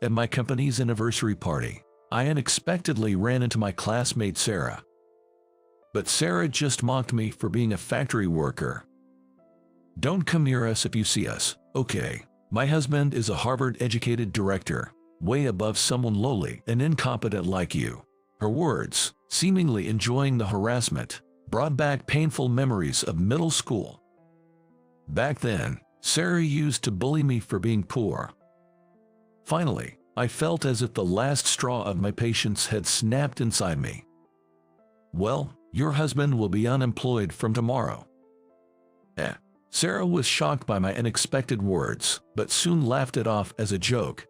At my company's anniversary party, I unexpectedly ran into my classmate Sarah. But Sarah just mocked me for being a factory worker. "Don't come near us if you see us, okay? My husband is a Harvard-educated director, way above someone lowly and incompetent like you." Her words, seemingly enjoying the harassment, brought back painful memories of middle school. Back then, Sarah used to bully me for being poor. Finally, I felt as if the last straw of my patience had snapped inside me. "Well, your husband will be unemployed from tomorrow." Sarah was shocked by my unexpected words, but soon laughed it off as a joke.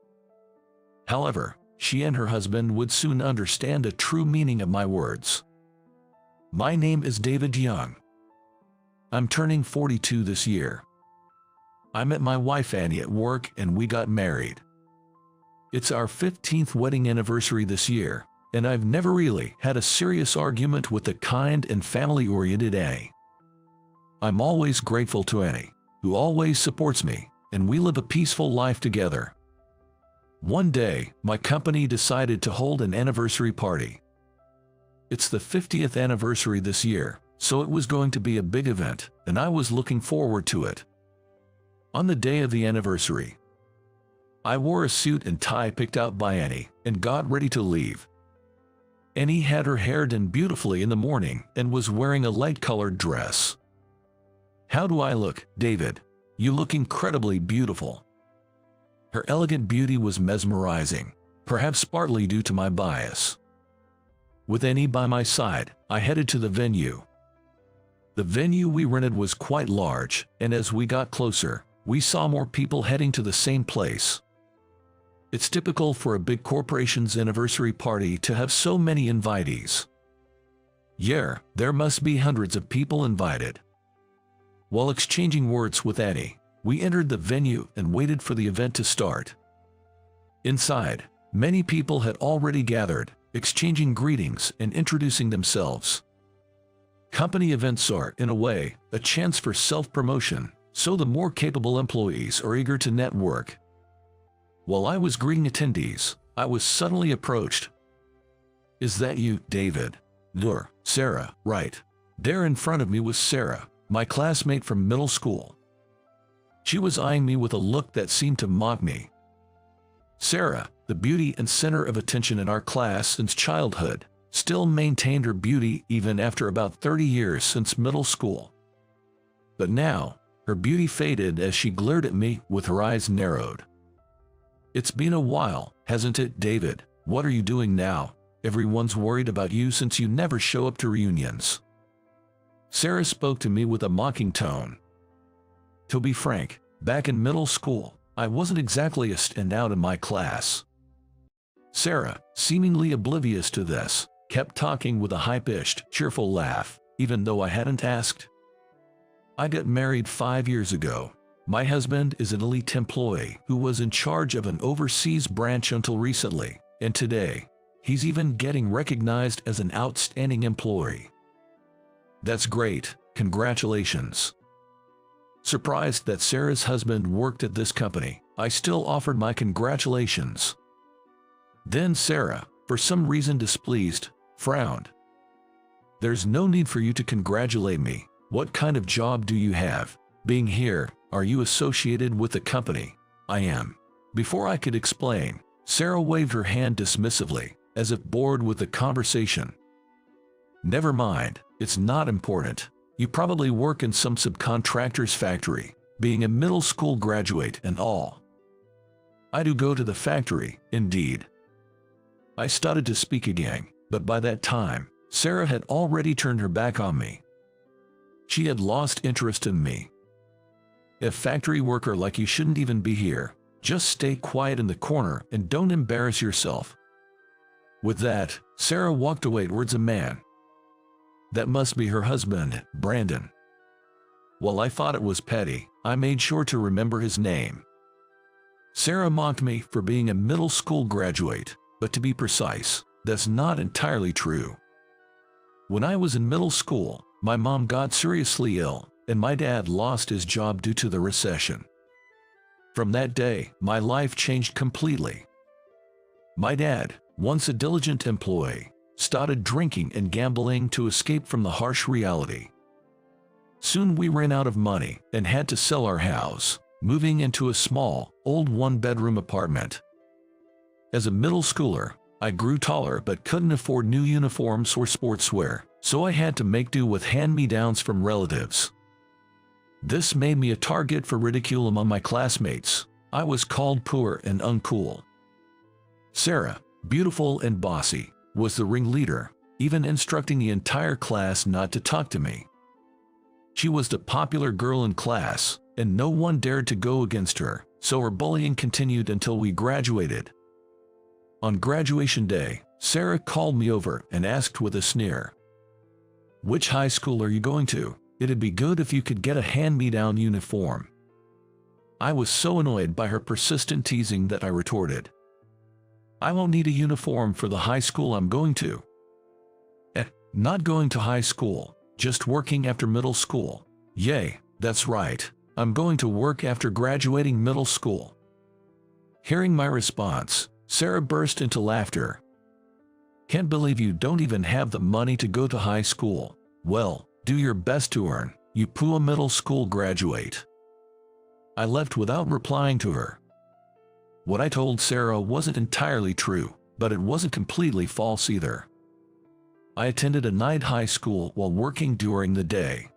However, she and her husband would soon understand the true meaning of my words. My name is David Young. I'm turning 42 this year. I met my wife Annie at work and we got married. It's our 15th wedding anniversary this year, and I've never really had a serious argument with the kind and family-oriented Annie. I'm always grateful to Annie, who always supports me, and we live a peaceful life together. One day, my company decided to hold an anniversary party. It's the 50th anniversary this year, so it was going to be a big event, and I was looking forward to it. On the day of the anniversary, I wore a suit and tie picked out by Annie and got ready to leave. Annie had her hair done beautifully in the morning and was wearing a light-colored dress. "How do I look, David? You look incredibly beautiful." Her elegant beauty was mesmerizing, perhaps partly due to my bias. With Annie by my side, I headed to the venue. The venue we rented was quite large, and as we got closer, we saw more people heading to the same place. It's typical for a big corporation's anniversary party to have so many invitees. Yeah, there must be hundreds of people invited. While exchanging words with Annie, we entered the venue and waited for the event to start. Inside, many people had already gathered, exchanging greetings and introducing themselves. Company events are, in a way, a chance for self-promotion, so the more capable employees are eager to network. While I was greeting attendees, I was suddenly approached. "Is that you, David?" Sarah, right." There in front of me was Sarah, my classmate from middle school. She was eyeing me with a look that seemed to mock me. Sarah, the beauty and center of attention in our class since childhood, still maintained her beauty even after about 30 years since middle school. But now, her beauty faded as she glared at me with her eyes narrowed. "It's been a while, hasn't it, David? What are you doing now? Everyone's worried about you since you never show up to reunions." Sarah spoke to me with a mocking tone. To be frank, back in middle school, I wasn't exactly a standout in my class. Sarah, seemingly oblivious to this, kept talking with a high-pitched, cheerful laugh, even though I hadn't asked. "I got married 5 years ago. My husband is an elite employee who was in charge of an overseas branch until recently, and today, he's even getting recognized as an outstanding employee." "That's great, congratulations." Surprised that Sarah's husband worked at this company, I still offered my congratulations. Then Sarah, for some reason displeased, frowned. "There's no need for you to congratulate me. What kind of job do you have? Being here, are you associated with the company?" "I am." Before I could explain, Sarah waved her hand dismissively, as if bored with the conversation. "Never mind, it's not important. You probably work in some subcontractor's factory, being a middle school graduate and all." "I do go to the factory, indeed." I started to speak again, but by that time, Sarah had already turned her back on me. She had lost interest in me. "A factory worker like you shouldn't even be here. Just stay quiet in the corner and don't embarrass yourself." With that, Sarah walked away towards a man. That must be her husband, Brandon. While I thought it was petty, I made sure to remember his name. Sarah mocked me for being a middle school graduate, but to be precise, that's not entirely true. When I was in middle school, my mom got seriously ill, and my dad lost his job due to the recession. From that day, my life changed completely. My dad, once a diligent employee, started drinking and gambling to escape from the harsh reality. Soon we ran out of money and had to sell our house, moving into a small, old one-bedroom apartment. As a middle schooler, I grew taller but couldn't afford new uniforms or sportswear, so I had to make do with hand-me-downs from relatives. This made me a target for ridicule among my classmates. I was called poor and uncool. Sarah, beautiful and bossy, was the ringleader, even instructing the entire class not to talk to me. She was the popular girl in class, and no one dared to go against her, so her bullying continued until we graduated. On graduation day, Sarah called me over and asked with a sneer, "Which high school are you going to? It'd be good if you could get a hand-me-down uniform." I was so annoyed by her persistent teasing that I retorted, "I won't need a uniform for the high school I'm going to." Not going to high school, just working after middle school. Yay, that's right, I'm going to work after graduating middle school. Hearing my response, Sarah burst into laughter. "Can't believe you don't even have the money to go to high school. Well, do your best to earn, you poor middle school graduate." I left without replying to her. What I told Sarah wasn't entirely true, but it wasn't completely false either. I attended a night high school while working during the day.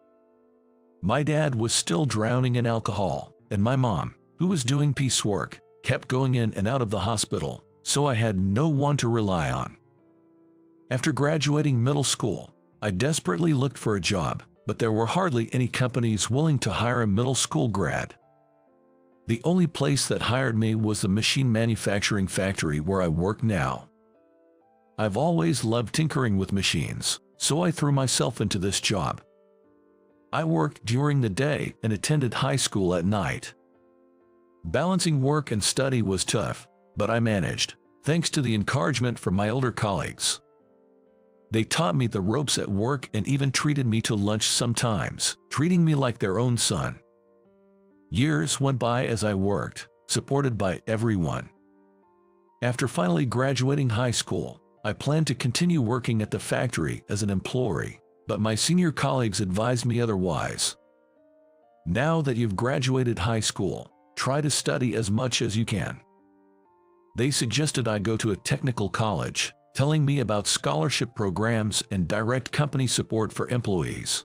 My dad was still drowning in alcohol, and my mom, who was doing piecework, kept going in and out of the hospital, so I had no one to rely on. After graduating middle school, I desperately looked for a job, but there were hardly any companies willing to hire a middle school grad. The only place that hired me was the machine manufacturing factory where I work now. I've always loved tinkering with machines, so I threw myself into this job. I worked during the day and attended high school at night. Balancing work and study was tough, but I managed, thanks to the encouragement from my older colleagues. They taught me the ropes at work and even treated me to lunch sometimes, treating me like their own son. Years went by as I worked, supported by everyone. After finally graduating high school, I planned to continue working at the factory as an employee, but my senior colleagues advised me otherwise. "Now that you've graduated high school, try to study as much as you can." They suggested I go to a technical college, telling me about scholarship programs and direct company support for employees.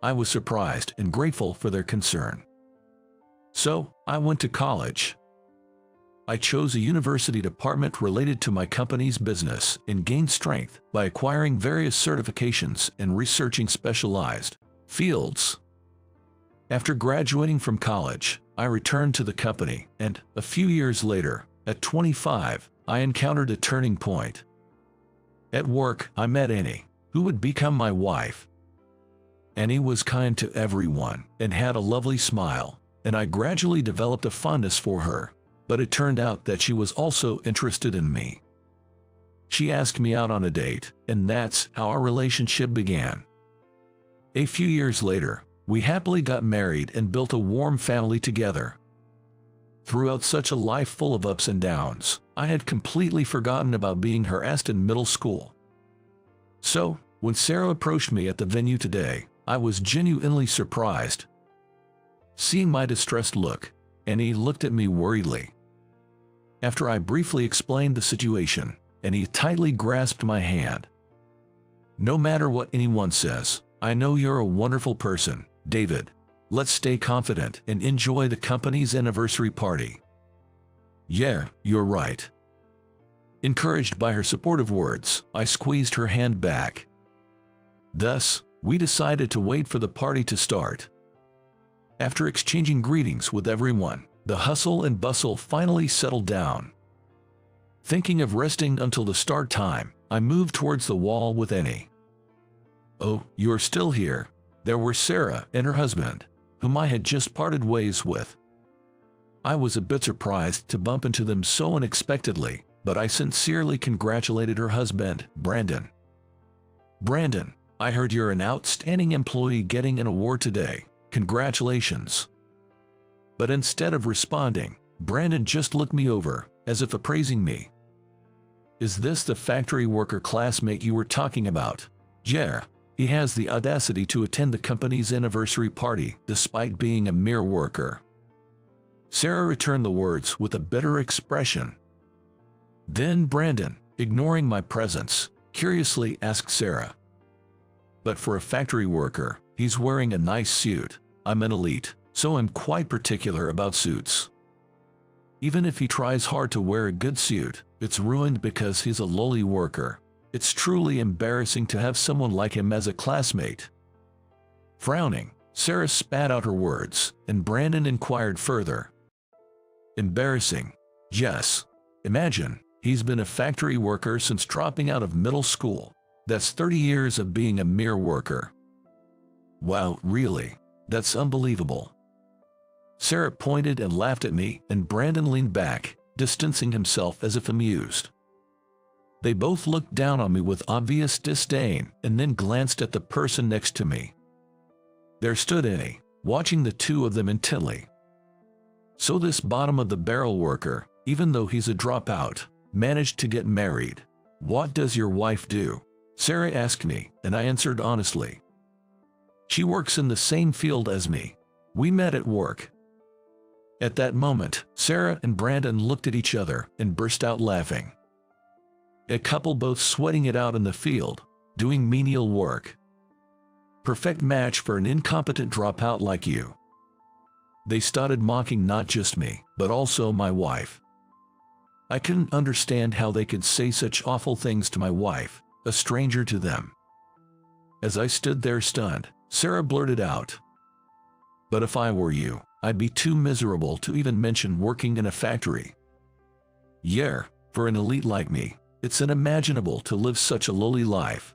I was surprised and grateful for their concern. So, I went to college. I chose a university department related to my company's business and gained strength by acquiring various certifications and researching specialized fields. After graduating from college, I returned to the company, and a few years later, at 25, I encountered a turning point. At work, I met Annie, who would become my wife. Annie was kind to everyone and had a lovely smile, and I gradually developed a fondness for her, but it turned out that she was also interested in me. She asked me out on a date, and that's how our relationship began. A few years later, we happily got married and built a warm family together. Throughout such a life full of ups and downs, I had completely forgotten about being harassed in middle school. So, when Sarah approached me at the venue today, I was genuinely surprised. Seeing my distressed look, Annie looked at me worriedly. After I briefly explained the situation, Annie tightly grasped my hand. "No matter what anyone says, I know you're a wonderful person, David. Let's stay confident and enjoy the company's anniversary party." "Yeah, you're right." Encouraged by her supportive words, I squeezed her hand back. Thus, we decided to wait for the party to start. After exchanging greetings with everyone, the hustle and bustle finally settled down. Thinking of resting until the start time, I moved towards the wall with Annie. "Oh, you're still here." There were Sarah and her husband, whom I had just parted ways with. I was a bit surprised to bump into them so unexpectedly, but I sincerely congratulated her husband, Brandon. "Brandon, I heard you're an outstanding employee getting an award today. Congratulations." But instead of responding, Brandon just looked me over, as if appraising me. Is this the factory worker classmate you were talking about? Yeah. He has the audacity to attend the company's anniversary party despite being a mere worker. Sarah returned the words with a bitter expression. Then Brandon, ignoring my presence, curiously asked Sarah. But for a factory worker, he's wearing a nice suit. I'm an elite, so I'm quite particular about suits. Even if he tries hard to wear a good suit, it's ruined because he's a lowly worker. It's truly embarrassing to have someone like him as a classmate. Frowning, Sarah spat out her words, and Brandon inquired further. Embarrassing? Yes. Imagine, he's been a factory worker since dropping out of middle school. That's 30 years of being a mere worker. Wow, really? That's unbelievable. Sarah pointed and laughed at me, and Brandon leaned back, distancing himself as if amused. They both looked down on me with obvious disdain and then glanced at the person next to me. There stood Annie, watching the two of them intently. So this bottom-of-the-barrel worker, even though he's a dropout, managed to get married. What does your wife do? Sarah asked me, and I answered honestly. She works in the same field as me. We met at work. At that moment, Sarah and Brandon looked at each other and burst out laughing. A couple both sweating it out in the field, doing menial work. Perfect match for an incompetent dropout like you. They started mocking not just me, but also my wife. I couldn't understand how they could say such awful things to my wife, a stranger to them. As I stood there stunned, Sarah blurted out, "But if I were you, I'd be too miserable to even mention working in a factory." Yeah, for an elite like me, it's unimaginable to live such a lowly life.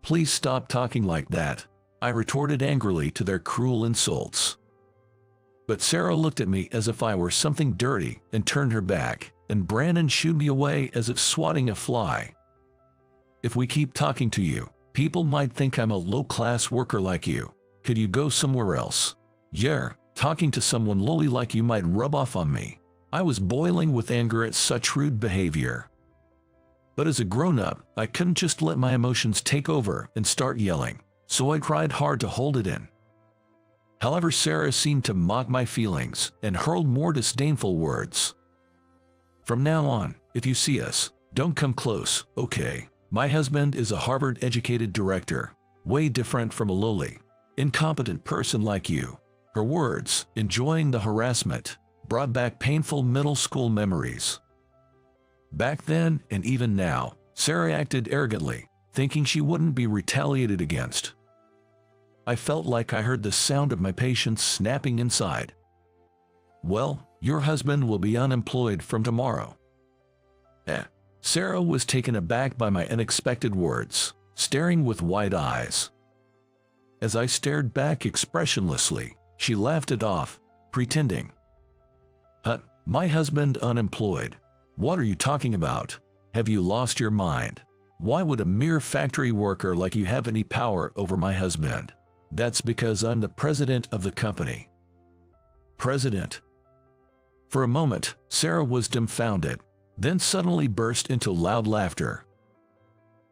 Please stop talking like that, I retorted angrily to their cruel insults. But Sarah looked at me as if I were something dirty and turned her back, and Brandon shooed me away as if swatting a fly. If we keep talking to you, people might think I'm a low-class worker like you. Could you go somewhere else? Yeah, talking to someone lowly like you might rub off on me. I was boiling with anger at such rude behavior. But as a grown-up, I couldn't just let my emotions take over and start yelling, so I tried hard to hold it in. However, Sarah seemed to mock my feelings and hurled more disdainful words. From now on, if you see us, don't come close, okay? My husband is a Harvard-educated director, way different from a lowly, incompetent person like you. Her words, enjoying the harassment, brought back painful middle school memories. Back then, and even now, Sarah acted arrogantly, thinking she wouldn't be retaliated against. I felt like I heard the sound of my patience snapping inside. Well, your husband will be unemployed from tomorrow. Sarah was taken aback by my unexpected words, staring with wide eyes. As I stared back expressionlessly, she laughed it off, pretending. My husband unemployed? What are you talking about? Have you lost your mind? Why would a mere factory worker like you have any power over my husband? That's because I'm the president of the company. President? For a moment, Sarah was dumbfounded, then suddenly burst into loud laughter.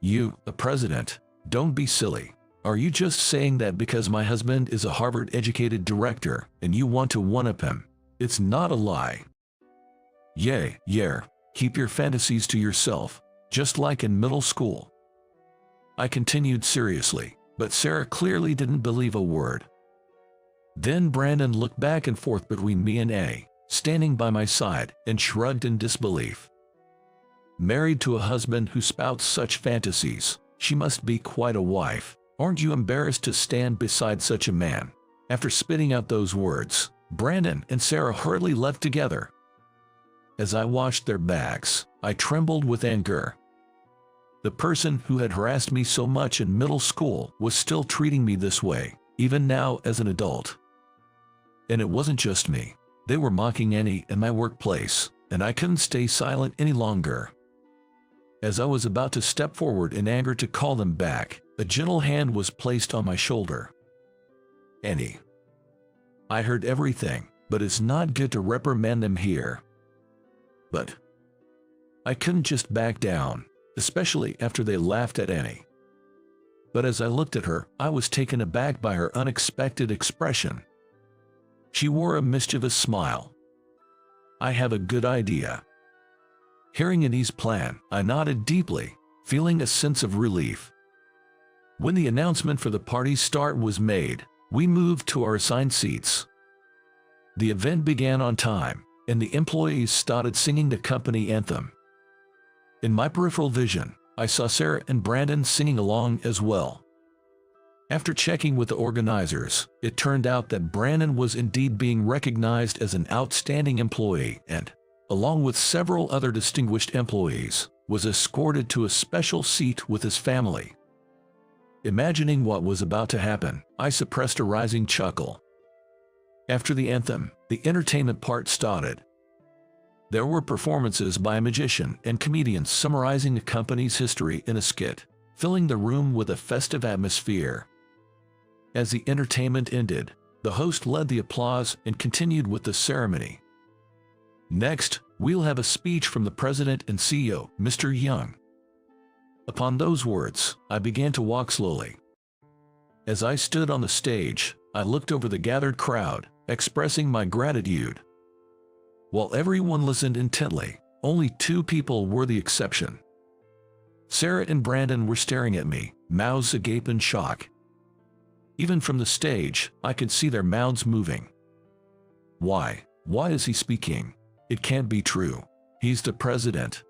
You, the president? Don't be silly. Are you just saying that because my husband is a Harvard-educated director and you want to one-up him? It's not a lie. Yeah, keep your fantasies to yourself, just like in middle school. I continued seriously, but Sarah clearly didn't believe a word. Then Brandon looked back and forth between me and A, standing by my side, and shrugged in disbelief. Married to a husband who spouts such fantasies, she must be quite a wife. Aren't you embarrassed to stand beside such a man? After spitting out those words, Brandon and Sarah hurriedly left together. As I watched their backs, I trembled with anger. The person who had harassed me so much in middle school was still treating me this way, even now as an adult. And it wasn't just me. They were mocking Annie in my workplace, and I couldn't stay silent any longer. As I was about to step forward in anger to call them back, a gentle hand was placed on my shoulder. Annie. I heard everything, but it's not good to reprimand them here. But I couldn't just back down, especially after they laughed at Annie. But as I looked at her, I was taken aback by her unexpected expression. She wore a mischievous smile. "I have a good idea." Hearing Annie's plan, I nodded deeply, feeling a sense of relief. When the announcement for the party's start was made, we moved to our assigned seats. The event began on time, and the employees started singing the company anthem. In my peripheral vision, I saw Sarah and Brandon singing along as well. After checking with the organizers, it turned out that Brandon was indeed being recognized as an outstanding employee and, along with several other distinguished employees, was escorted to a special seat with his family. Imagining what was about to happen, I suppressed a rising chuckle. After the anthem, the entertainment part started. There were performances by a magician and comedians summarizing the company's history in a skit, filling the room with a festive atmosphere. As the entertainment ended, the host led the applause and continued with the ceremony. Next, we'll have a speech from the president and CEO, Mr. Young. Upon those words, I began to walk slowly. As I stood on the stage, I looked over the gathered crowd, expressing my gratitude. While everyone listened intently, only two people were the exception. Sarah and Brandon were staring at me, mouths agape in shock. Even from the stage, I could see their mouths moving. Why is he speaking? It can't be true. He's the president.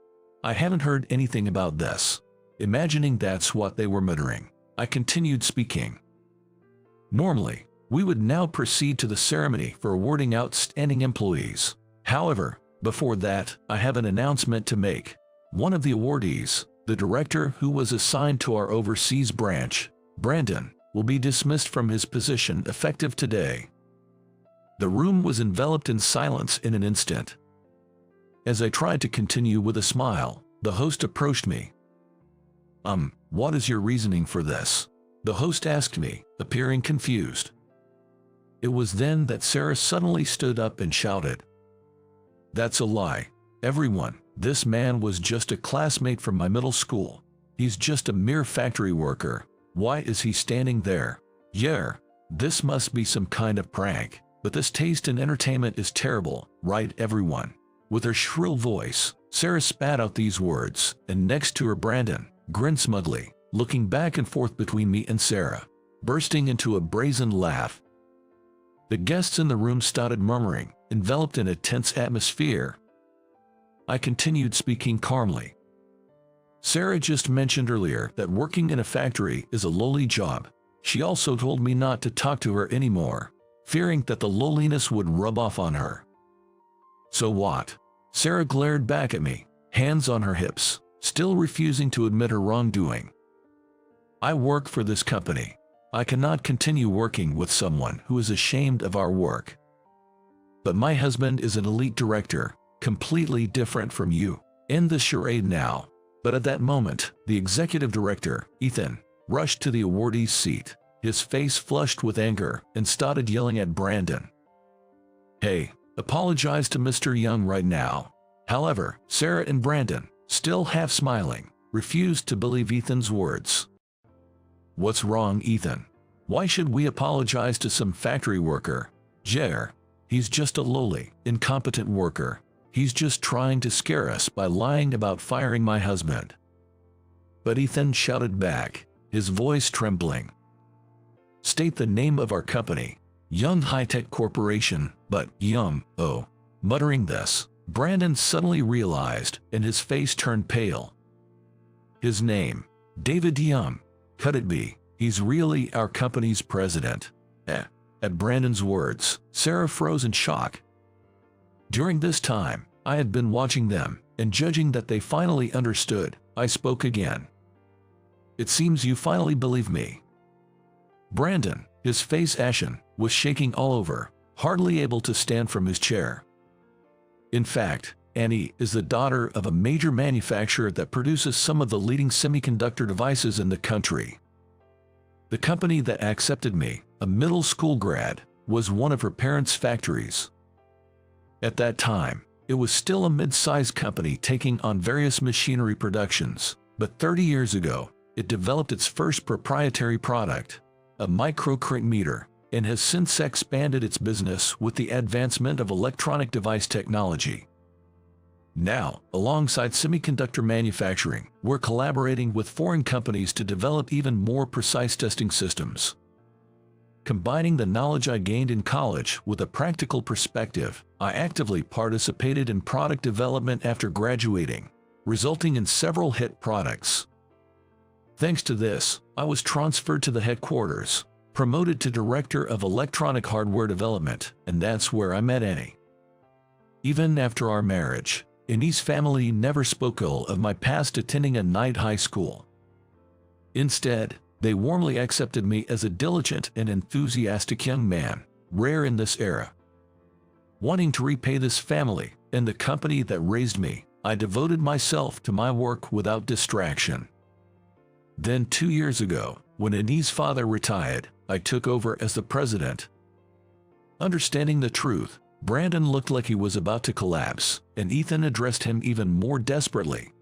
I haven't heard anything about this. Imagining that's what they were muttering, I continued speaking. Normally, we would now proceed to the ceremony for awarding outstanding employees. However, before that, I have an announcement to make. One of the awardees, the director who was assigned to our overseas branch, Brandon, will be dismissed from his position effective today. The room was enveloped in silence in an instant. As I tried to continue with a smile, the host approached me. What is your reasoning for this?" the host asked me, appearing confused. It was then that Sarah suddenly stood up and shouted, "That's a lie. Everyone, this man was just a classmate from my middle school. He's just a mere factory worker. Why is he standing there? Yeah, this must be some kind of prank. But this taste in entertainment is terrible, right everyone?" With her shrill voice, Sarah spat out these words, and next to her Brandon grinned smugly, looking back and forth between me and Sarah, bursting into a brazen laugh. The guests in the room started murmuring, enveloped in a tense atmosphere. I continued speaking calmly. "Sarah just mentioned earlier that working in a factory is a lowly job. She also told me not to talk to her anymore, fearing that the lowliness would rub off on her." "So what?" Sarah glared back at me, hands on her hips, still refusing to admit her wrongdoing. "I work for this company. I cannot continue working with someone who is ashamed of our work. But my husband is an elite director, completely different from you. End the charade now." But at that moment, the executive director, Ethan, rushed to the awardee's seat, his face flushed with anger, and started yelling at Brandon. "Hey, apologize to Mr. Young right now." However, Sarah and Brandon, still half smiling, refused to believe Ethan's words. "What's wrong, Ethan? Why should we apologize to some factory worker? Jer, he's just a lowly, incompetent worker. He's just trying to scare us by lying about firing my husband." But Ethan shouted back, his voice trembling. "State the name of our company, Young High-Tech Corporation, but oh." Muttering this, Brandon suddenly realized, and his face turned pale. His name, David Yum. Could it be? He's really our company's president. At Brandon's words, Sarah froze in shock. During this time, I had been watching them, and judging that they finally understood, I spoke again. "It seems you finally believe me." Brandon, his face ashen, was shaking all over, hardly able to stand from his chair. In fact, Annie is the daughter of a major manufacturer that produces some of the leading semiconductor devices in the country. The company that accepted me, a middle school grad, was one of her parents' factories. At that time, It was still a mid-sized company taking on various machinery productions, but 30 years ago, it developed its first proprietary product, a microcurrent meter, and has since expanded its business with the advancement of electronic device technology. Now, alongside semiconductor manufacturing, we're collaborating with foreign companies to develop even more precise testing systems. Combining the knowledge I gained in college with a practical perspective, I actively participated in product development after graduating, resulting in several hit products. Thanks to this, I was transferred to the headquarters, promoted to Director of Electronic Hardware Development, and that's where I met Annie. Even after our marriage, Annie's family never spoke ill of my past attending a night high school. Instead, they warmly accepted me as a diligent and enthusiastic young man, rare in this era. Wanting to repay this family and the company that raised me, I devoted myself to my work without distraction. Then 2 years ago, when Annie's father retired, I took over as the president. Understanding the truth, Brandon looked like he was about to collapse, and Ethan addressed him even more desperately.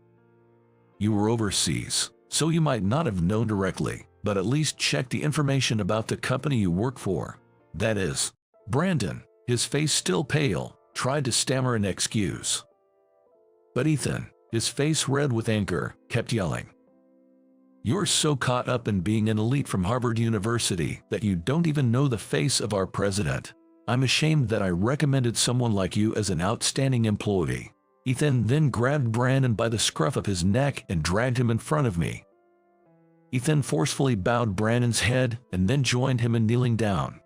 You were overseas, so you might not have known directly, but at least check the information about the company you work for. That is, Brandon, his face still pale, tried to stammer an excuse. But Ethan, his face red with anger, kept yelling. You're so caught up in being an elite from Harvard University that you don't even know the face of our president. I'm ashamed that I recommended someone like you as an outstanding employee. Ethan then grabbed Brandon by the scruff of his neck and dragged him in front of me. Ethan forcefully bowed Brandon's head and then joined him in kneeling down.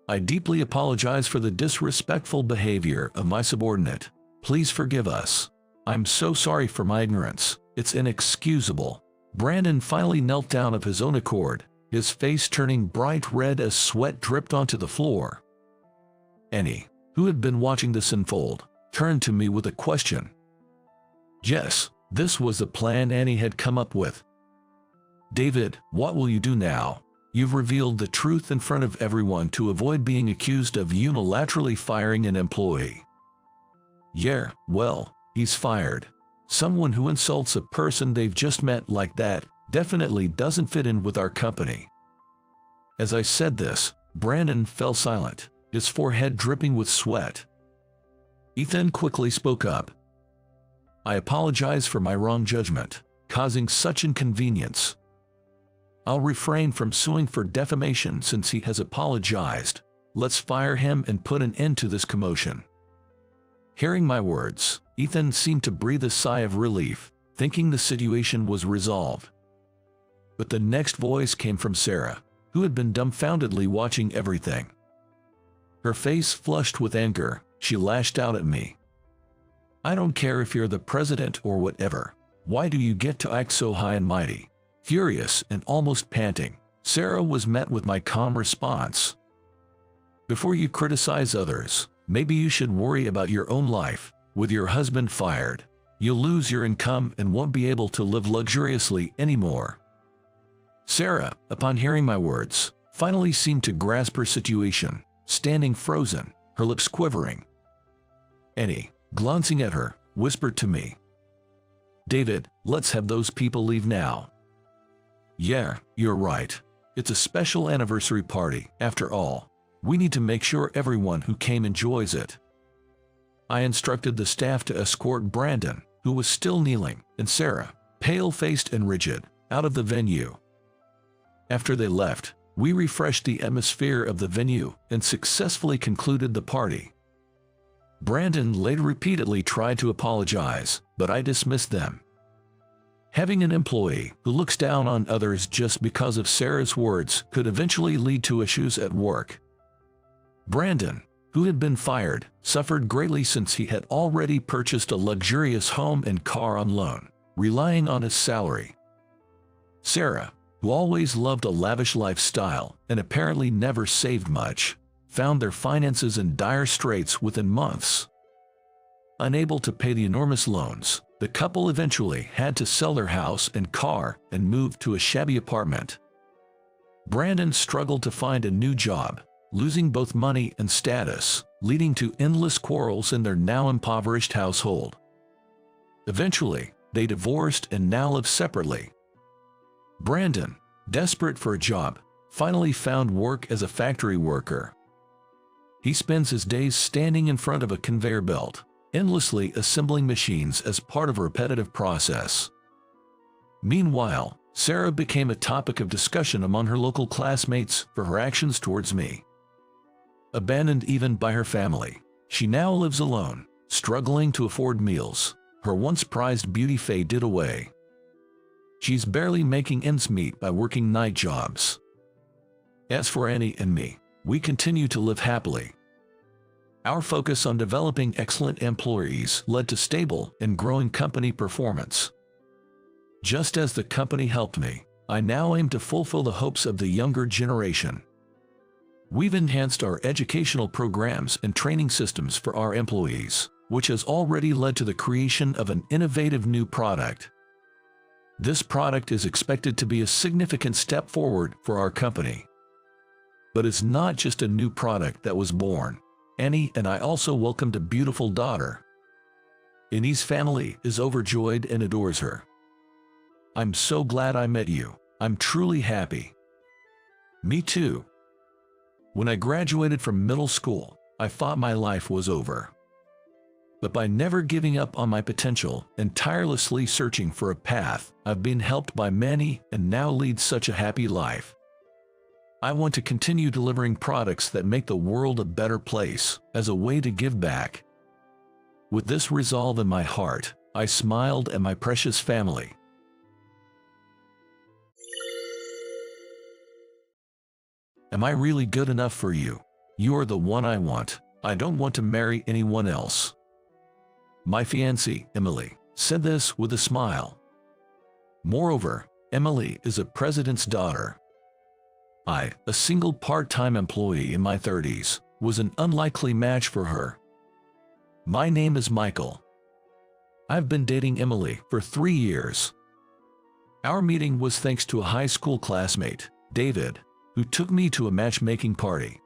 I deeply apologize for the disrespectful behavior of my subordinate. Please forgive us. I'm so sorry for my ignorance. It's inexcusable. Brandon finally knelt down of his own accord, his face turning bright red as sweat dripped onto the floor. Annie, who had been watching this unfold, turned to me with a question. Yes, this was the plan Annie had come up with. David, what will you do now? You've revealed the truth in front of everyone to avoid being accused of unilaterally firing an employee. Yeah, well, he's fired. Someone who insults a person they've just met like that definitely doesn't fit in with our company. As I said this, Brandon fell silent, his forehead dripping with sweat. Ethan quickly spoke up. I apologize for my wrong judgment, causing such inconvenience. I'll refrain from suing for defamation since he has apologized. Let's fire him and put an end to this commotion. Hearing my words, Ethan seemed to breathe a sigh of relief, thinking the situation was resolved. But the next voice came from Sarah, who had been dumbfoundedly watching everything. Her face flushed with anger, she lashed out at me. I don't care if you're the president or whatever. Why do you get to act so high and mighty? Furious and almost panting, Sarah was met with my calm response. Before you criticize others, maybe you should worry about your own life. With your husband fired, you'll lose your income and won't be able to live luxuriously anymore. Sarah, upon hearing my words, finally seemed to grasp her situation, standing frozen, her lips quivering. Annie, glancing at her, whispered to me, David, let's have those people leave now. Yeah, you're right. It's a special anniversary party, after all. We need to make sure everyone who came enjoys it. I instructed the staff to escort Brandon, who was still kneeling, and Sarah, pale-faced and rigid, out of the venue. After they left, we refreshed the atmosphere of the venue and successfully concluded the party. Brandon later repeatedly tried to apologize, but I dismissed them. Having an employee who looks down on others just because of Sarah's words could eventually lead to issues at work. Brandon, who had been fired, suffered greatly since he had already purchased a luxurious home and car on loan, relying on his salary. Sarah, who always loved a lavish lifestyle and apparently never saved much, found their finances in dire straits within months. Unable to pay the enormous loans, the couple eventually had to sell their house and car and move to a shabby apartment. Brandon struggled to find a new job, losing both money and status, leading to endless quarrels in their now impoverished household. Eventually, they divorced and now live separately. Brandon, desperate for a job, finally found work as a factory worker. He spends his days standing in front of a conveyor belt, endlessly assembling machines as part of a repetitive process. Meanwhile, Sarah became a topic of discussion among her local classmates for her actions towards me. Abandoned even by her family, she now lives alone, struggling to afford meals. Her once prized beauty faded away. She's barely making ends meet by working night jobs. As for Annie and me, we continue to live happily. Our focus on developing excellent employees led to stable and growing company performance. Just as the company helped me, I now aim to fulfill the hopes of the younger generation. We've enhanced our educational programs and training systems for our employees, which has already led to the creation of an innovative new product. This product is expected to be a significant step forward for our company. But it's not just a new product that was born. Annie and I also welcomed a beautiful daughter. Annie's family is overjoyed and adores her. I'm so glad I met you. I'm truly happy. Me too. When I graduated from middle school, I thought my life was over. But by never giving up on my potential and tirelessly searching for a path, I've been helped by many and now lead such a happy life. I want to continue delivering products that make the world a better place as a way to give back. With this resolve in my heart, I smiled at my precious family. Am I really good enough for you? You are the one I want. I don't want to marry anyone else. My fiancée, Emily, said this with a smile. Moreover, Emily is a president's daughter. I, a single part-time employee in my 30s, was an unlikely match for her. My name is Michael. I've been dating Emily for 3 years. Our meeting was thanks to a high school classmate, David, who took me to a matchmaking party.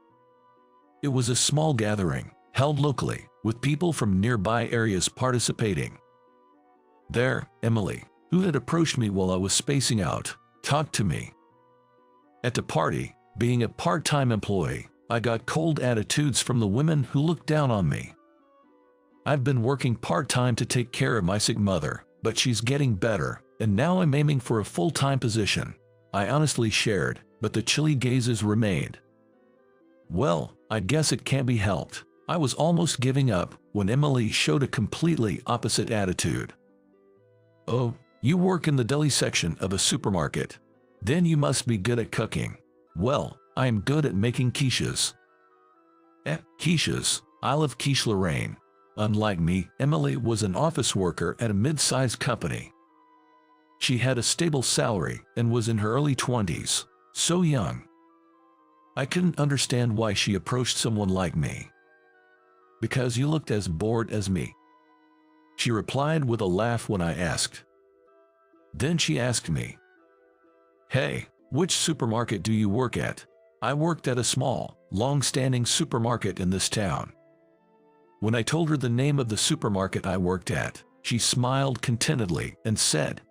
It was a small gathering, held locally, with people from nearby areas participating. There, Emily, who had approached me while I was spacing out, talked to me. At the party, being a part-time employee, I got cold attitudes from the women who looked down on me. I've been working part-time to take care of my sick mother, but she's getting better, and now I'm aiming for a full-time position. I honestly shared, but the chilly gazes remained. Well, I guess it can't be helped. I was almost giving up when Emily showed a completely opposite attitude. Oh, you work in the deli section of a supermarket. Then you must be good at cooking. Well, I am good at making quiches. Quiches? I love quiche Lorraine. Unlike me, Emily was an office worker at a mid-sized company. She had a stable salary and was in her early 20s, so young. I couldn't understand why she approached someone like me. Because you looked as bored as me, she replied with a laugh when I asked. Then she asked me, "Hey, which supermarket do you work at?" I worked at a small, long-standing supermarket in this town. When I told her the name of the supermarket I worked at, she smiled contentedly and said,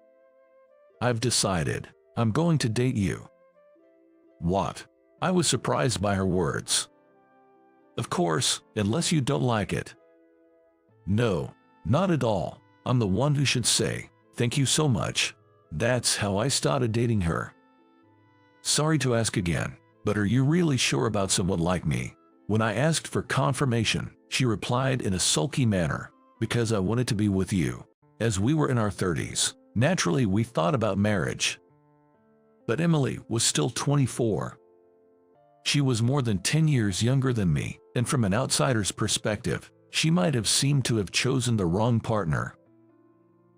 "I've decided. I'm going to date you." What? I was surprised by her words. Of course, unless you don't like it. No, not at all. I'm the one who should say, "Thank you so much." That's how I started dating her. Sorry to ask again, but are you really sure about someone like me? When I asked for confirmation, she replied in a sulky manner, "Because I wanted to be with you." As we were in our 30s, naturally we thought about marriage. But Emily was still 24. She was more than 10 years younger than me, and from an outsider's perspective, she might have seemed to have chosen the wrong partner.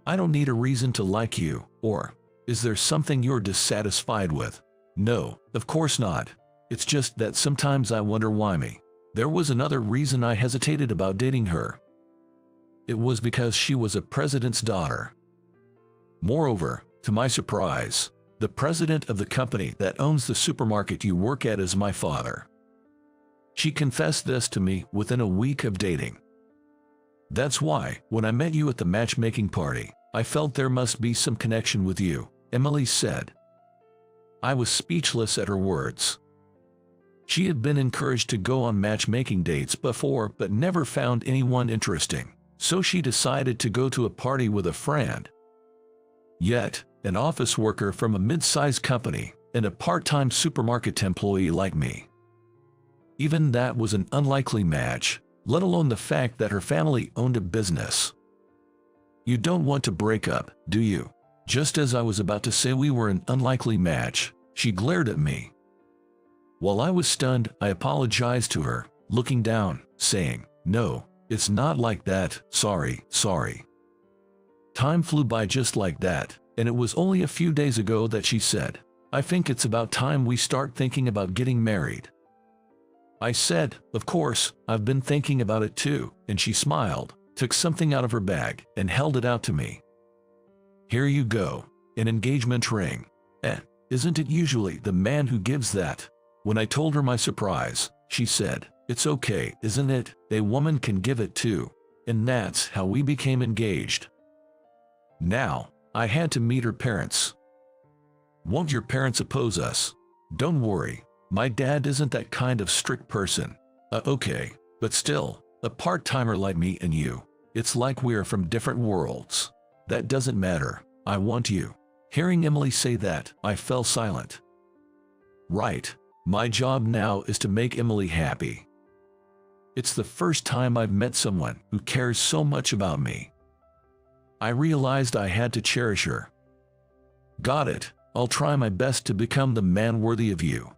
I don't need a reason to like you, or, is there something you're dissatisfied with? No, of course not. It's just that sometimes I wonder why me. There was another reason I hesitated about dating her. It was because she was a president's daughter. Moreover, to my surprise, the president of the company that owns the supermarket you work at is my father. She confessed this to me within a week of dating. That's why, when I met you at the matchmaking party, I felt there must be some connection with you, Emily said. I was speechless at her words. She had been encouraged to go on matchmaking dates before but never found anyone interesting, so she decided to go to a party with a friend. Yet, an office worker from a mid-sized company and a part-time supermarket employee like me. Even that was an unlikely match, let alone the fact that her family owned a business. You don't want to break up, do you? Just as I was about to say we were an unlikely match, she glared at me. While I was stunned, I apologized to her, looking down, saying, "No, it's not like that, sorry. Time flew by just like that, and it was only a few days ago that she said, "I think it's about time we start thinking about getting married." I said, "Of course, I've been thinking about it too," and she smiled, took something out of her bag, and held it out to me. "Here you go, an engagement ring. Isn't it usually the man who gives that?" When I told her my surprise, she said, "It's okay, isn't it? A woman can give it too." And that's how we became engaged. Now, I had to meet her parents. "Won't your parents oppose us?" "Don't worry, my dad isn't that kind of strict person." Okay, but still, a part-timer like me and you, it's like we're from different worlds. That doesn't matter, I want you. Hearing Emily say that, I fell silent. Right. My job now is to make Emily happy. It's the first time I've met someone who cares so much about me. I realized I had to cherish her. "Got it, I'll try my best to become the man worthy of you."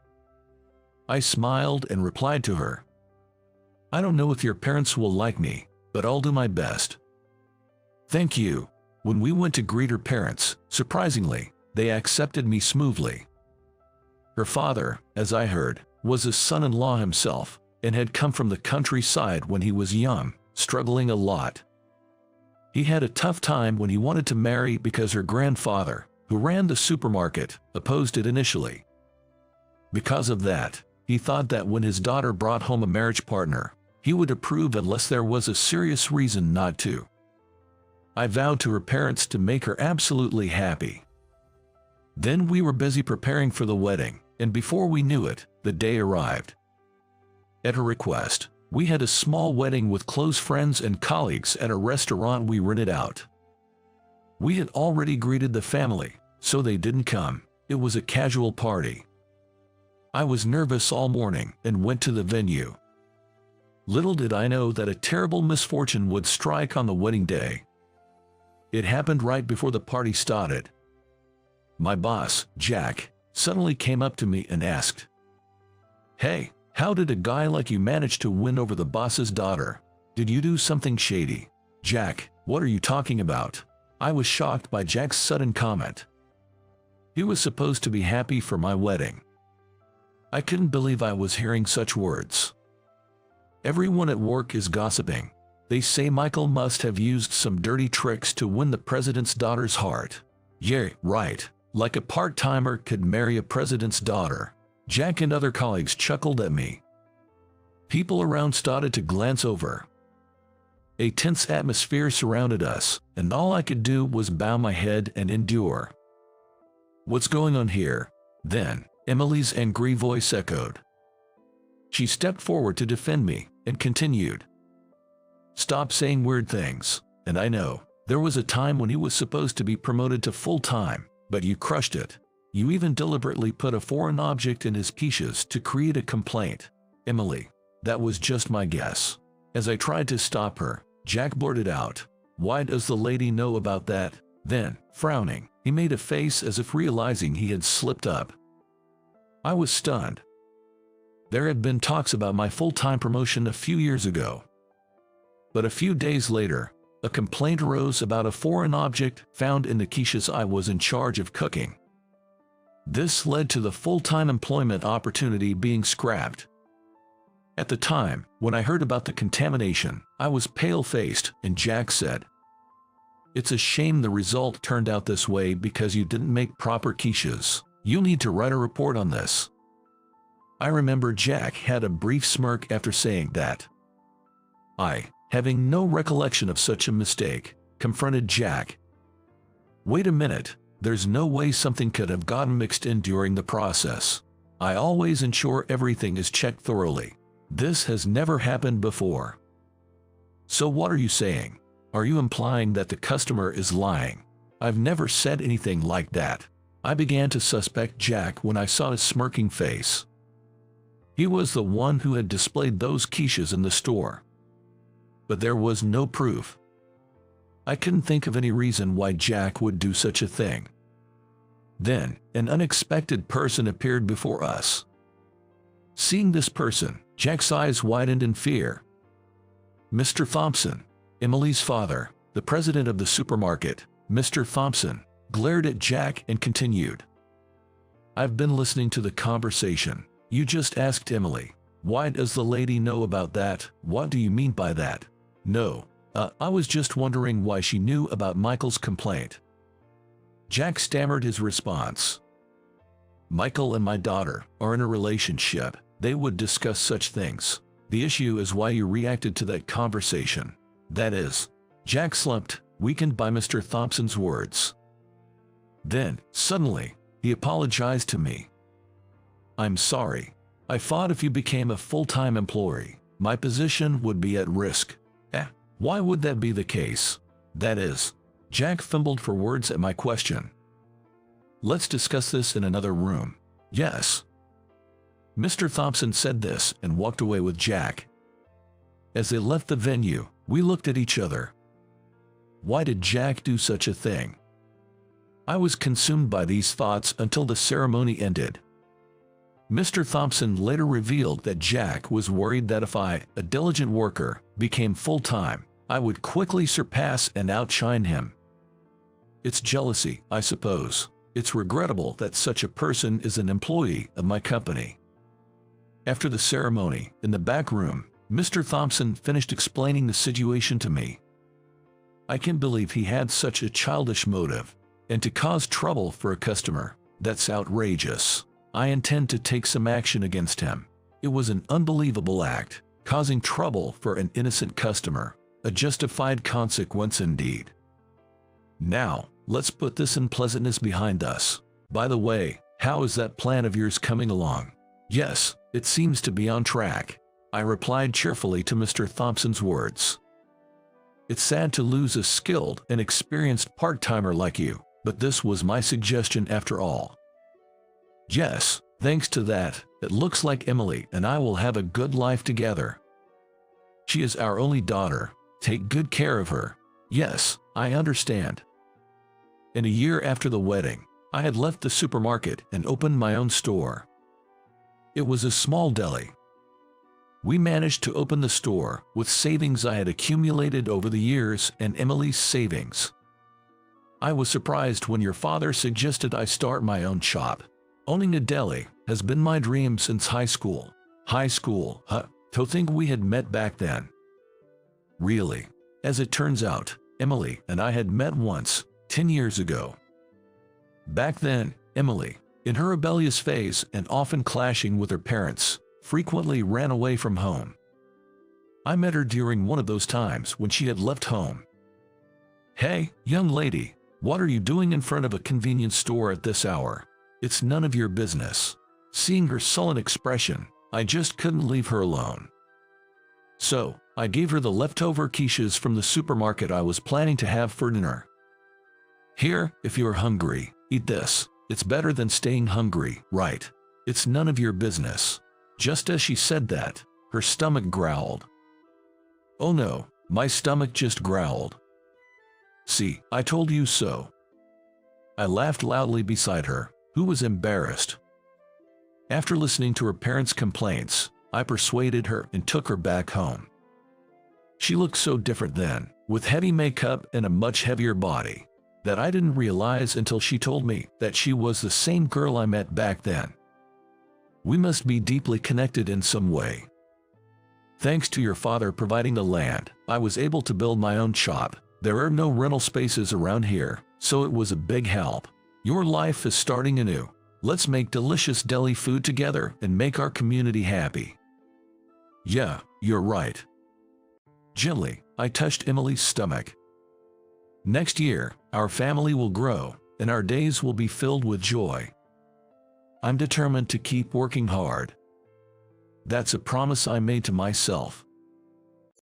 I smiled and replied to her, "I don't know if your parents will like me, but I'll do my best." "Thank you." When we went to greet her parents, surprisingly, they accepted me smoothly. Her father, as I heard, was a son-in-law himself, and had come from the countryside when he was young, struggling a lot. He had a tough time when he wanted to marry because her grandfather, who ran the supermarket, opposed it initially. Because of that, he thought that when his daughter brought home a marriage partner, he would approve unless there was a serious reason not to. I vowed to her parents to make her absolutely happy. Then we were busy preparing for the wedding, and before we knew it, the day arrived. At her request, we had a small wedding with close friends and colleagues at a restaurant we rented out. We had already greeted the family, so they didn't come. It was a casual party. I was nervous all morning and went to the venue. Little did I know that a terrible misfortune would strike on the wedding day. It happened right before the party started. My boss, Jack, suddenly came up to me and asked, "Hey, how did a guy like you manage to win over the boss's daughter? Did you do something shady?" "Jack, what are you talking about?" I was shocked by Jack's sudden comment. He was supposed to be happy for my wedding. I couldn't believe I was hearing such words. Everyone at work is gossiping. They say Michael must have used some dirty tricks to win the president's daughter's heart. Yeah, right. Like a part-timer could marry a president's daughter. Jack and other colleagues chuckled at me. People around started to glance over. A tense atmosphere surrounded us, and all I could do was bow my head and endure. "What's going on here?" Then, Emily's angry voice echoed. She stepped forward to defend me, and continued, "Stop saying weird things. And I know, there was a time when he was supposed to be promoted to full-time, but you crushed it. You even deliberately put a foreign object in his quiches to create a complaint." "Emily, that was just my guess." As I tried to stop her, Jack blurted out, "Why does the lady know about that?" Then, frowning, he made a face as if realizing he had slipped up. I was stunned. There had been talks about my full-time promotion a few years ago. But a few days later, a complaint arose about a foreign object found in the quiches I was in charge of cooking. This led to the full-time employment opportunity being scrapped. At the time, when I heard about the contamination, I was pale-faced, and Jack said, "It's a shame the result turned out this way because you didn't make proper quiches. You'll need to write a report on this." I remember Jack had a brief smirk after saying that. I, having no recollection of such a mistake, confronted Jack. Wait a minute, there's no way something could have gotten mixed in during the process. I always ensure everything is checked thoroughly. This has never happened before. So what are you saying? Are you implying that the customer is lying? I've never said anything like that. I began to suspect Jack when I saw his smirking face. He was the one who had displayed those quiches in the store. But there was no proof. I couldn't think of any reason why Jack would do such a thing. Then, an unexpected person appeared before us. Seeing this person, Jack's eyes widened in fear. Mr. Thompson, Emily's father, the president of the supermarket, Mr. Thompson, glared at Jack and continued. I've been listening to the conversation. You just asked Emily. Why does the lady know about that? What do you mean by that? No, I was just wondering why she knew about Michael's complaint. Jack stammered his response. Michael and my daughter are in a relationship. They would discuss such things. The issue is why you reacted to that conversation. That is, Jack slumped, weakened by Mr. Thompson's words. Then, suddenly, he apologized to me. I'm sorry. I thought if you became a full-time employee, my position would be at risk. Why would that be the case? That is, Jack fumbled for words at my question. Let's discuss this in another room. Yes. Mr. Thompson said this and walked away with Jack. As they left the venue, we looked at each other. Why did Jack do such a thing? I was consumed by these thoughts until the ceremony ended. Mr. Thompson later revealed that Jack was worried that if I, a diligent worker, became full-time, I would quickly surpass and outshine him. It's jealousy, I suppose. It's regrettable that such a person is an employee of my company. After the ceremony, in the back room, Mr. Thompson finished explaining the situation to me. I can't believe he had such a childish motive, and to cause trouble for a customer, that's outrageous. I intend to take some action against him. It was an unbelievable act, causing trouble for an innocent customer, a justified consequence indeed. Now, let's put this unpleasantness behind us. By the way, how is that plan of yours coming along? Yes, it seems to be on track. I replied cheerfully to Mr. Thompson's words. It's sad to lose a skilled and experienced part-timer like you, but this was my suggestion after all. Yes, thanks to that, it looks like Emily and I will have a good life together. She is our only daughter. Take good care of her. Yes, I understand. And a year after the wedding, I had left the supermarket and opened my own store. It was a small deli. We managed to open the store with savings I had accumulated over the years and Emily's savings. I was surprised when your father suggested I start my own shop. Owning a deli has been my dream since high school. High school, huh? To think we had met back then. Really. As it turns out, Emily and I had met once, 10 years ago. Back then, Emily, in her rebellious phase and often clashing with her parents, frequently ran away from home. I met her during one of those times when she had left home. Hey, young lady, what are you doing in front of a convenience store at this hour? It's none of your business. Seeing her sullen expression, I just couldn't leave her alone. So, I gave her the leftover quiches from the supermarket I was planning to have for dinner. Here, if you're hungry, eat this. It's better than staying hungry, right? It's none of your business. Just as she said that, her stomach growled. Oh no, my stomach just growled. See, I told you so. I laughed loudly beside her, who was embarrassed. After listening to her parents' complaints, I persuaded her and took her back home. She looked so different then, with heavy makeup and a much heavier body, that I didn't realize until she told me that she was the same girl I met back then. We must be deeply connected in some way. Thanks to your father providing the land, I was able to build my own shop. There are no rental spaces around here, so it was a big help. Your life is starting anew. Let's make delicious deli food together and make our community happy. Yeah, you're right. Gently, I touched Emily's stomach. Next year, our family will grow, and our days will be filled with joy. I'm determined to keep working hard. That's a promise I made to myself.